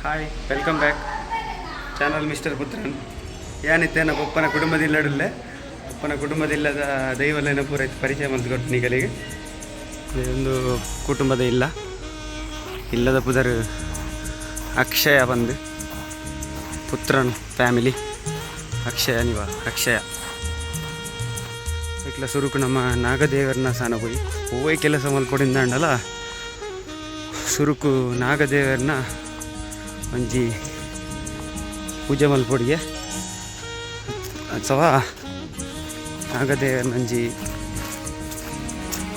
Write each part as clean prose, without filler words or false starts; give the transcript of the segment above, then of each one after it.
Hi welcome back channel Mister Puthran ಏನಿತ್ತೇನ ಒಪ್ಪನ ಕುಟುಂಬದಿಲ್ಲಡಲ್ಲೇ ಒಪ್ಪನ ಕುಟುಂಬದಿಲ್ಲದ ದೈವಲೇನ ಪೂರೈಸಿ ಪರಿಚಯ ಮಾಡಿಕೊಟ್ಟು ನೀಗಲಿಗೆ ಒಂದು ಕುಟುಂಬದ ಇಲ್ಲದ ಪುದರ್ ಅಕ್ಷಯ ಬಂದು ಪುತ್ರನ್ ಫ್ಯಾಮಿಲಿ ಅಕ್ಷಯ ಅಕ್ಷಯ ಇಟ್ಲ ಸುರುಕು ನಮ್ಮ ನಾಗದೇವರನ್ನ ಸಾನ ಹೋಯ್ ಕೆಲಸ ಮಲ್ಕೊಡಿಂದ ಅಂಡಲ್ಲ ಸುರುಕು ನಾಗದೇವರನ್ನ ಒಂಜಿ ಪೂಜೆ ಮಲ್ಪೊಡಿಗೆ ಅಥವಾ ನಾಗದೇವರನ್ನ ಒಂಜಿ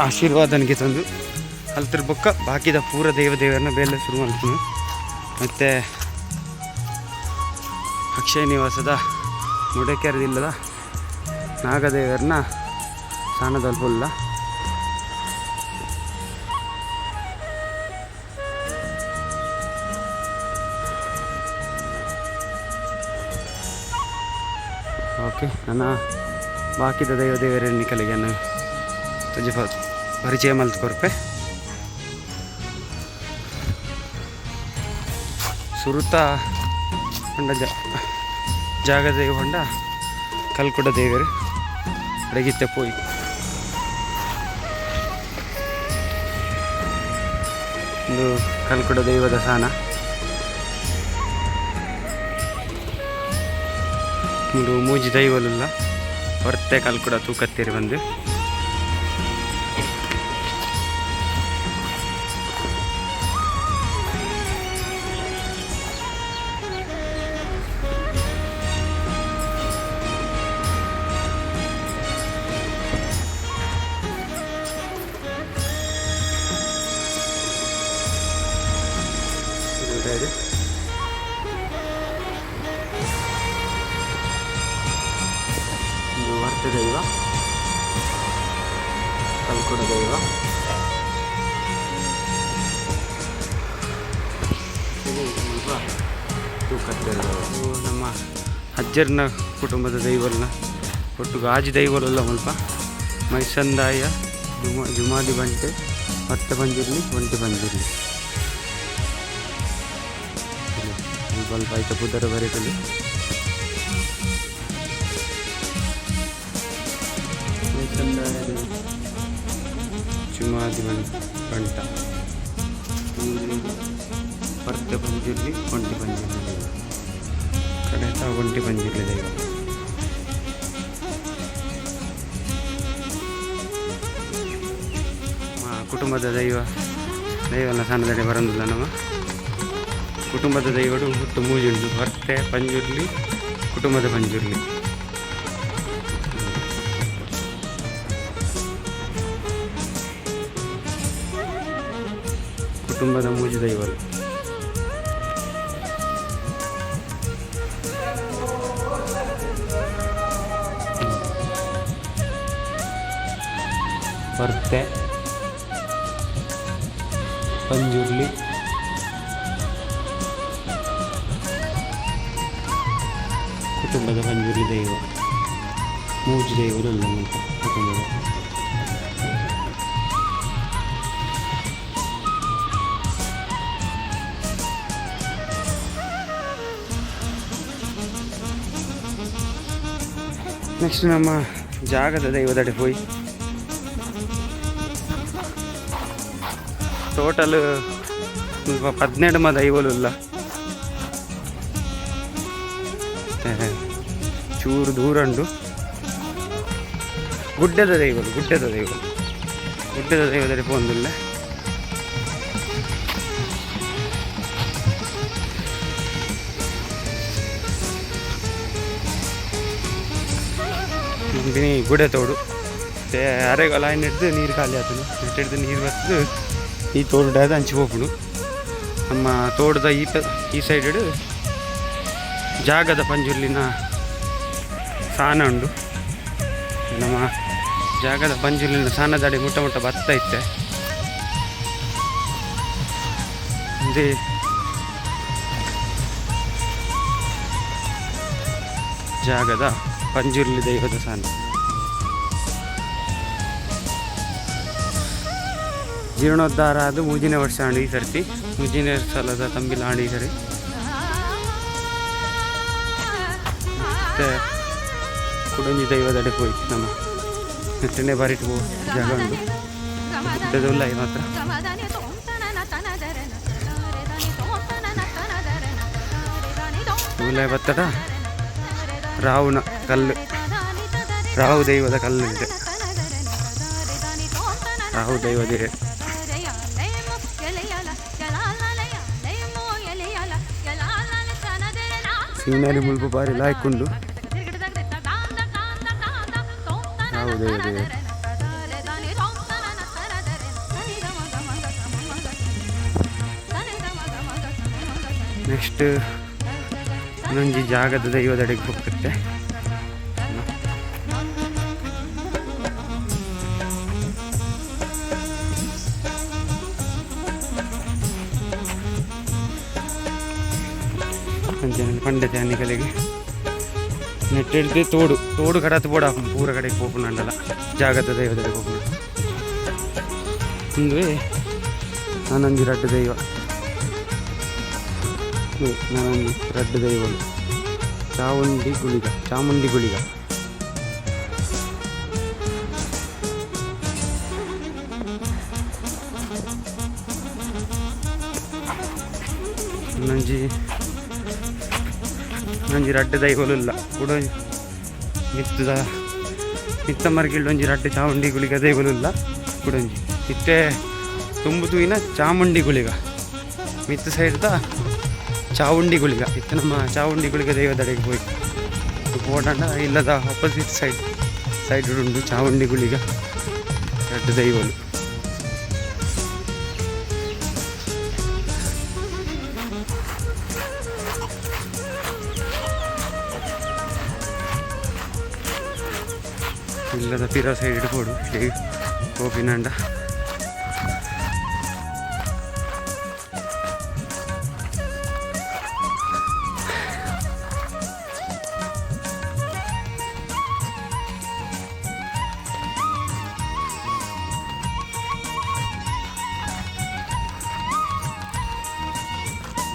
ಆಶೀರ್ವಾದನಿಗೆ ತಂದು ಕಲ್ತಿರ್ ಬೊಕ್ಕ ಬಾಕಿದ ಪೂರ ದೇವರನ್ನ ಬೇಲೆ ಶುರು ಮಾಡ್ತೀನಿ. ಮತ್ತು ಅಕ್ಷಯ ನಿವಾಸದ ಮುಡಕೆರದಿಲ್ಲದ ನಾಗದೇವರನ್ನ ಸಾಣದಲ್ಪಲ್ಲ ಓಕೆ. ನನ್ನ ಬಾಕಿದ ದೇವರನ್ನ ಕಲೆಗೆ ತುಜಿ ಪರಿಚಯ ಮಲ್ತ್ಕೊರ್ಪೆ ಸುರುತ ಹೊಂಡ ಜಾಗದ ಹೊಂಡ ಕಲ್ಕುಡ ದೇವರು ಅಡಗಿತ್ತೆ ಪೋಯಿ ಒಂದು ಕಲ್ಕುಡ ದೈವದ ಸಾನ ಒಂದು ಮೂಜಿ ದೈವಲುಲ್ಲ ಹೊರತೆ ಕಲ್ಕುಡ ತೂಕತ್ತೇರಿ ಬಂದು ದೈವ ಕಲ್ಕುಡ ದೈವ ನಮ್ಮ ಅಜ್ಜರ್ನ ಕುಟುಂಬದ ದೈವಲ್ನ ಒಟ್ಟು ಗಾಜಿ ದೈವಲೆಲ್ಲ ಸ್ವಲ್ಪ ಮೈಸಂದಾಯ ಜುಮಾದಿ ಬಂಟೆ ಹೊಟ್ಟೆ ಬಂದಿರಲಿ ಒಂಟೆ ಬಂದಿರಲಿ ಸ್ವಲ್ಪ ಆಯ್ತು ಪುದರ ಬರೀತಲ್ಲಿ ಜುಮಾದಿ ಬಂಟ ಹೊರತೆ ಬಂದಿರಲಿ ಒಂಟಿ ಬಂದಿರಲಿ ದೈವ ಕಡೆತ ಒಂಟಿ ಬಂದಿರಲಿ ದೈವ ಕುಟುಂಬದ ದೈವನ ಸಣ್ಣದಡೆ ಬರೋದಿಲ್ಲ ನಮ್ಮ ಕುಟುಂಬದ ದೈವಡು ಹುಟ್ಟು ಮೂಜುಂಡು ಹೊರತೆ ಪಂಜುರ್ಲಿ ಕುಟುಂಬದ ಪಂಜುರ್ಲಿ ಕುಟುಂಬದ ಮೂಜು ದೈವರು ಹೊರತೆ ಪಂಜುರ್ಲಿ ಕುಟುಂಬದ ಪಂಜುರ್ಲಿ ದೈವ ಮೂಜು ದೈವರು ಅಲ್ಲ ಅಂತ ಕುಟುಂಬದ ನೆಕ್ಸ್ಟ್ ನಮ್ಮ ಜಾಗದ ದೈವದಡೆ ಹೋಯ್ ಟೋಟಲ್ 12 ದೈವಲು ಇಲ್ಲ ಚೂರು ದೂರ ಉಂಡು ಗುಡ್ಡದ ದೈವದಡೆ ಪೋಂದಿಲ್ಲ ದಿನಿ ಗುಡೆ ತೋಡು ಅರೆಗಾಲ ಹಿಡಿದು ನೀರು ಖಾಲಿ ಆತನು ಹಿಡಿದು ನೀರು ಬರ್ತದೆ ಈ ತೋಡುಡಾದ ಹಂಚಿ ಹೋಗ್ಬಿಡು ನಮ್ಮ ತೋಟದ ಈ ಸೈಡ್ ಜಾಗದ ಪಂಜುರ್ಲಿನ ಸಾನ ಉಂಡು ನಮ್ಮ ಜಾಗದ ಪಂಜುರ್ಲಿನ ಸಾನದಡಿ ಮುಟ್ಟ ಭತ್ತ ಇತ್ತೆ ಅದೇ ಜಾಗದ ಪಂಜುರ್ಲಿ ದೈವದ ಸಾನ ಜೀರ್ಣೋದ್ಧಾರ ಅದು ಮೂಜಿನೇ ವರ್ಷ ಆಂಡು ಈ ಸರ್ತಿ ಮೂಜಿನೇ ಸಲದ ತಂಬಿಲ ಆಂಡು ಈ ಸರಿ ಮತ್ತು ಕುಡಂಜಿ ದೈವದಡೆ ಹೋಗಿ ನಮ್ಮ ನೆಟ್ಟನೆ ಬಾರಿಟ್ಟು ಹೋಗೋ ಜಾಗ ಉಂಟು ಇದ್ದದಿಲ್ಲ ಈ ಮಾತ್ರ ಉಲ್ಲಾಯ ಬತ್ತಡ ರಾಹುನ ಕಲ್ಲು ರಾಹು ದೈವದ ಕಲ್ಲು ಇದೆ ರಾಹು ದೈವದೇ ಸೀನರಿ ಮುಲ್ಪು ಬಾರಿ ಲಾಯ್ಕೊಂಡು ರಾಹು ದೈವದೇ ನೆಕ್ಸ್ಟ್ ಇನ್ನೊಂದು ಜಾಗದ ದೈವದಡೆಗೆ ಹೋಗುತ್ತೆ ಅಂಚನೆ ಪಂಡತೆ ಅನ್ನಿಗಳಿಗೆ ನೆಟ್ಟಿಡ್ದು ತೋಡು ಕಡತ್ತು ಬೋಡ ಪೂರ ಕಡೆಗೆ ಹೋಗ್ಕೊಂಡಲ್ಲ ಜಾಗದ ದೈವದಡೆಗೆ ಹೋಗ್ಕೊಂಡು ಮುಂದೆ ನಾನೊಂದು ರಡ್ಡು ದೈವ ನಾನೊಂದು ರಡ್ಡು ದೈವಗಳು ಚಾಮುಂಡಿ ಗುಳಿಗ ನಂಜಿ ರಡ್ಡು ದೈವಲು ಇಲ್ಲ ಕೂಡ ಮಿತ್ತ ಮರಗಿಳ್ಳೊಂಜಿ ರಡ್ಡು ಚಾಮುಂಡಿ ಗುಳಿಗ ದೈವಲು ಇಲ್ಲ ಕುಡೊಂಜಿ ಇಟ್ಟೆ ತುಂಬುತುವಿನ ಚಾಮುಂಡಿ ಗುಳಿಗ ಮಿತ್ತ ಸೈಡ್ದ ಚಾವುಂಡಿ ಗುಳಿಗ ಇತ್ತು ನಮ್ಮ ಚಾವುಂಡಿ ಗುಳಿಗ ದೈವದಡೆಗೆ ಹೋಗಿ ಓಡಾಡ ಇಲ್ಲದ ಆಪೋಸಿಟ್ ಸೈಡ್ ಉಂಟು ಚಾವುಂಡಿ ಗುಳಿಗ ರಡ್ಡು ದೈವಲು ಇಲ್ಲದ ಪಿರ ಸೈಡ್ ಇಡ್ಬೋದು ಗೋಪಿನಂಡ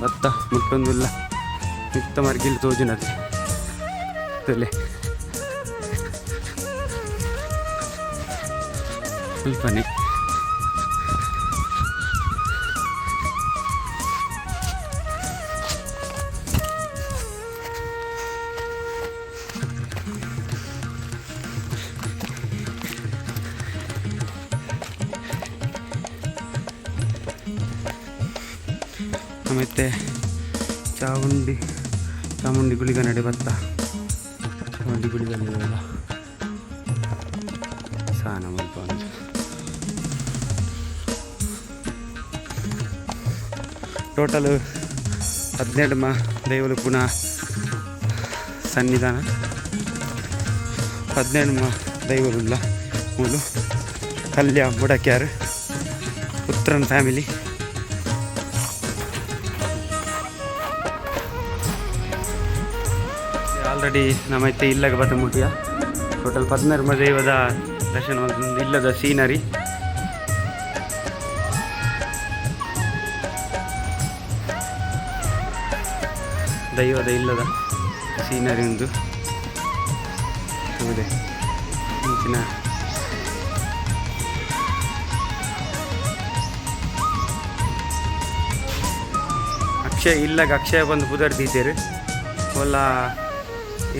ಭತ್ತ ಮುಟ್ಟೊಂದಿಲ್ಲ ಮಿತ್ತ ಮರ್ಗಿಲ್ ತೋಜಿನದೆ ತಲೆ ಸ್ವಲ್ಪನೇ ಮತ್ತು ಚಾಮುಂಡಿ ಗುಳಿಗ ನಡೆ ಭತ್ತ ಚಾಮುಂಡಿ ಗುಳಿಗಲ್ಲ ಸಾನ ಮುಲ್ಪ ಟೋಟಲ್ 12 ದೈವಲು ಪುನಃ ಸನ್ನಿಧಾನ 12 ದೈವలుಲ್ಲ ಮೂಲು ಕಲ್ಯ ಬುಡಕ್ಯಾರು ಪುತ್ರನ್ ಫ್ಯಾಮಿಲಿ ಆಲ್ರೆಡಿ ನಮ್ಮೈತೆ ಇಲ್ಲಗೆ ಬತ್ತ ಮುಟ್ಟಿಯ ಟೋಟಲ್ 12 ದೈವದ ದರ್ಶನ ಒಂದು ಇಲ್ಲದ ಸೀನರಿ ದೈವದ ಇಲ್ಲದ ಸೀನರಿ ಒಂದು ಹೌದೇ ಮುಂಚಿನ ಅಕ್ಷಯ ಇಲ್ಲಗ ಅಕ್ಷಯ ಬಂದು ಪುದರ್ದಿದ್ದೇರು ಒಲ್ಲ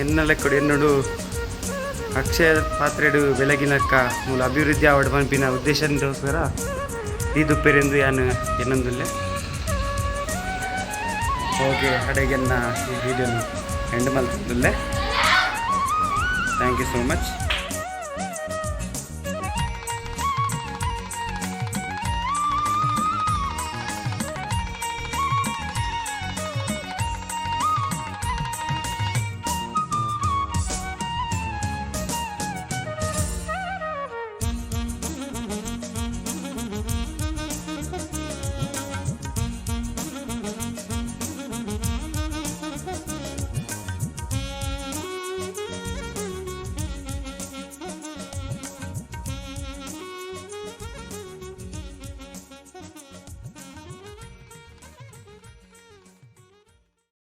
ಎನ್ನಲೆಕ್ಕಡು ಎನ್ನಡು ಅಕ್ಷಯ ಪಾತ್ರೆಡು ಬೆಳಗಿನಕ್ಕ ಮೂಲ ಅಭಿವೃದ್ಧಿ ಆವಡ್ ಪಂಪಿನ ಉದ್ದೇಶಕ್ಕೋಸ್ಕರ ದೀದುಪ್ಪೆರೆಂದು ಯಾನು ಎನ್ನೊಂದುಲ್ಲೆ ಓಕೆ ಅಡೆಗೆನ್ನ ಈ ವಿಡಿಯೋನು ಎಂಡ್ ಮಲ್ಪುದುಲ್ಲೆ ಥ್ಯಾಂಕ್ ಯು ಸೋ ಮಚ್.